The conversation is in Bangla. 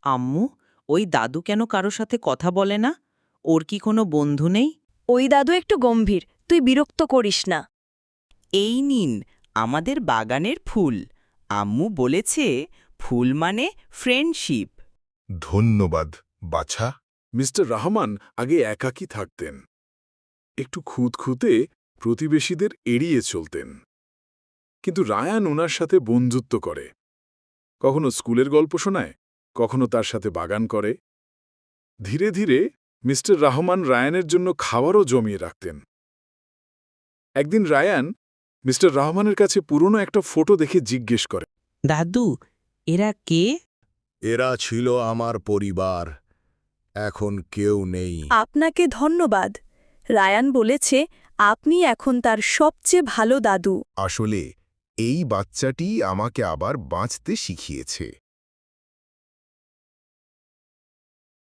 আম্মু, ওই দাদু কেন কারো সাথে কথা বলে না? ওর কি কোনো বন্ধু নেই? ওই দাদু একটু গম্ভীর, তুই বিরক্ত করিস না। এই নিন আমাদের বাগানের ফুল। আম্মু বলেছে ফুল মানে ফ্রেন্ডশিপ। ধন্যবাদ বাছা। মিস্টার রহমান আগে একাকী থাকতেন, একটু খুঁতখুঁতে প্রতিবেশীদের এড়িয়ে চলতেন। কিন্তু রায়ান ওনার সাথে বন্ধুত্ব করে, কখনো স্কুলের গল্প শোনায়, কখনো তার সাথে বাগান করে। ধীরে ধীরে মিস্টার রহমান রায়ানের জন্য খাবারও জমিয়ে রাখতেন। একদিন রায়ান মিস্টার রহমানের কাছে পুরনো একটা ফটো দেখে জিজ্ঞেস করে, দাদু, এরা কে? এরা ছিল আমার পরিবার, এখন কেউ নেই। আপনাকে ধন্যবাদ। রায়ান বলেছে আপনি এখন তার সবচেয়ে ভালো দাদু। আসলে এই বাচ্চাটি আমাকে আবার বাঁচতে শিখিয়েছে।